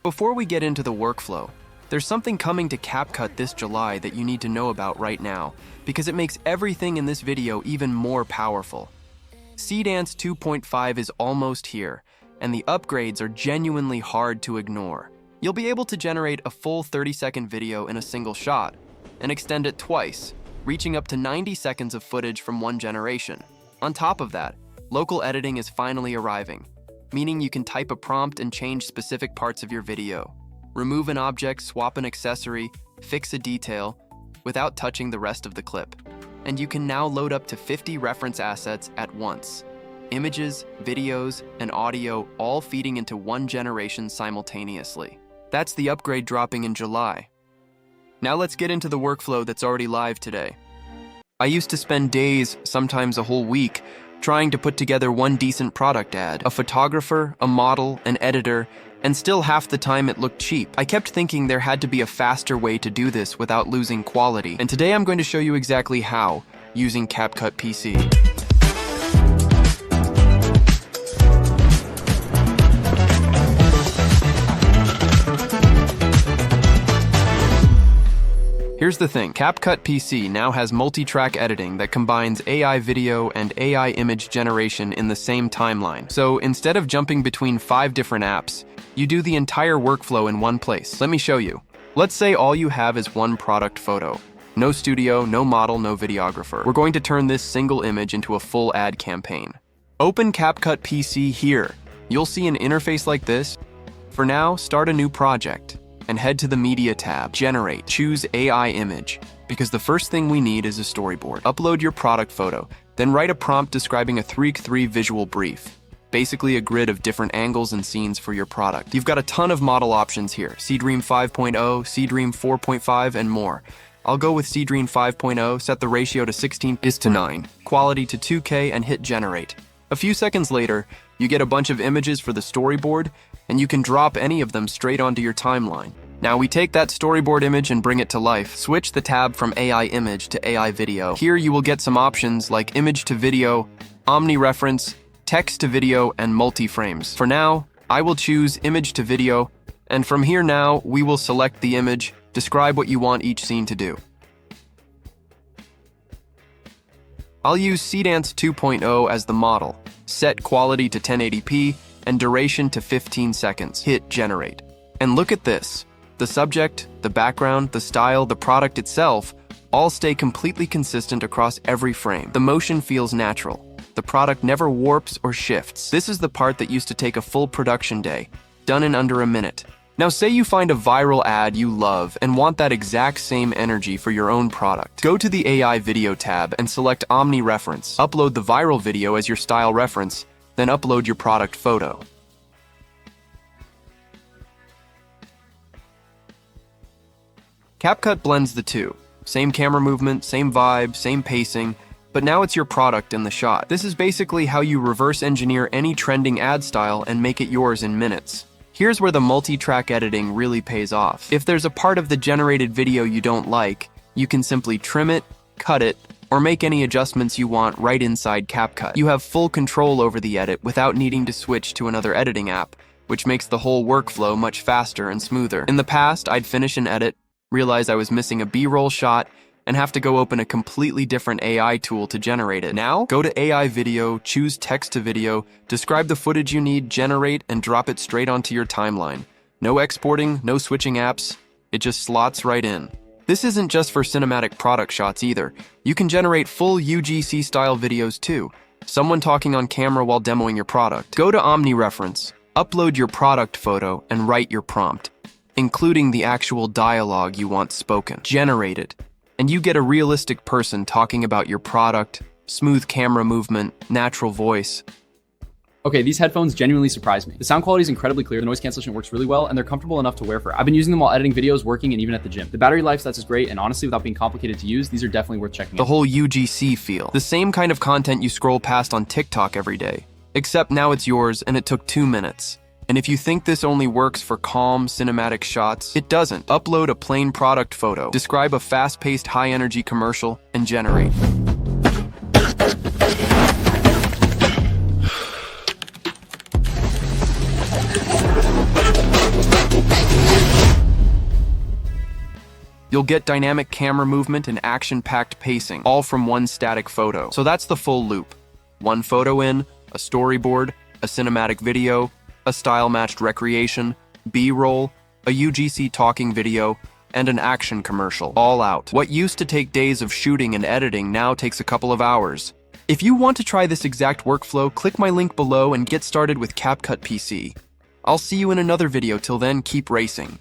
Before we get into the workflow, there's something coming to CapCut this July that you need to know about right now, because it makes everything in this video even more powerful. Seedance 2.5 is almost here, and the upgrades are genuinely hard to ignore. You'll be able to generate a full 30-second video in a single shot, and extend it twice, reaching up to 90 seconds of footage from one generation. On top of that, local editing is finally arriving, meaning you can type a prompt and change specific parts of your video. Remove an object, swap an accessory, fix a detail, without touching the rest of the clip. And you can now load up to 50 reference assets at once. Images, videos, and audio all feeding into one generation simultaneously. That's the upgrade dropping in July. Now let's get into the workflow that's already live today. I used to spend days, sometimes a whole week, trying to put together one decent product ad. A photographer, a model, an editor, and still half the time it looked cheap. I kept thinking there had to be a faster way to do this without losing quality. And today I'm going to show you exactly how, using CapCut PC. Here's the thing, CapCut PC now has multi-track editing that combines AI video and AI image generation in the same timeline. So instead of jumping between 5 different apps, you do the entire workflow in one place. Let me show you. Let's say all you have is one product photo. No studio, no model, no videographer. We're going to turn this single image into a full ad campaign. Open CapCut PC here. You'll see an interface like this. For now, start a new project and head to the Media tab. Generate. Choose AI image, because the first thing we need is a storyboard. Upload your product photo, then write a prompt describing a 3x3 visual brief. Basically a grid of different angles and scenes for your product. You've got a ton of model options here. Seedream 5.0, Seedream 4.5, and more. I'll go with Seedream 5.0, set the ratio to 16:9, quality to 2K, and hit generate. A few seconds later, you get a bunch of images for the storyboard, and you can drop any of them straight onto your timeline. Now we take that storyboard image and bring it to life. Switch the tab from AI image to AI video. Here you will get some options like image to video, Omni reference, text to video, and multi-frames. For now, I will choose image to video, and from here now, we will select the image, describe what you want each scene to do. I'll use Seedance 2.0 as the model. Set quality to 1080p and duration to 15 seconds. Hit generate. And look at this. The subject, the background, the style, the product itself all stay completely consistent across every frame. The motion feels natural. The product never warps or shifts. This is the part that used to take a full production day, done in under a minute. Now say you find a viral ad you love and want that exact same energy for your own product. Go to the AI video tab and select Omni reference. Upload the viral video as your style reference, then upload your product photo. CapCut blends the two. Same camera movement, same vibe, same pacing, but now it's your product in the shot. This is basically how you reverse engineer any trending ad style and make it yours in minutes. Here's where the multi-track editing really pays off. If there's a part of the generated video you don't like, you can simply trim it, cut it, or make any adjustments you want right inside CapCut. You have full control over the edit without needing to switch to another editing app, which makes the whole workflow much faster and smoother. In the past, I'd finish an edit, realize I was missing a B-roll shot, and have to go open a completely different AI tool to generate it. Now, go to AI video, choose text to video, describe the footage you need, generate, and drop it straight onto your timeline. No exporting, no switching apps, it just slots right in. This isn't just for cinematic product shots either. You can generate full UGC style videos too. Someone talking on camera while demoing your product. Go to Omni reference, upload your product photo, and write your prompt, including the actual dialogue you want spoken. Generate it, and you get a realistic person talking about your product, smooth camera movement, natural voice. Okay, these headphones genuinely surprised me. The sound quality is incredibly clear, the noise cancellation works really well, and they're comfortable enough to wear for. I've been using them while editing videos, working, and even at the gym. The battery life stats is great, and honestly, without being complicated to use, these are definitely worth checking out. The whole UGC feel. The same kind of content you scroll past on TikTok every day, except now it's yours and it took 2 minutes. And if you think this only works for calm, cinematic shots, it doesn't. Upload a plain product photo, describe a fast-paced, high-energy commercial, and generate. You'll get dynamic camera movement and action-packed pacing, all from one static photo. So that's the full loop. One photo in, a storyboard, a cinematic video, a style-matched recreation, B-roll, a UGC Talking video, and an action commercial, all out. What used to take days of shooting and editing now takes a couple of hours. If you want to try this exact workflow, click my link below and get started with CapCut PC. I'll see you in another video. Till then, keep racing.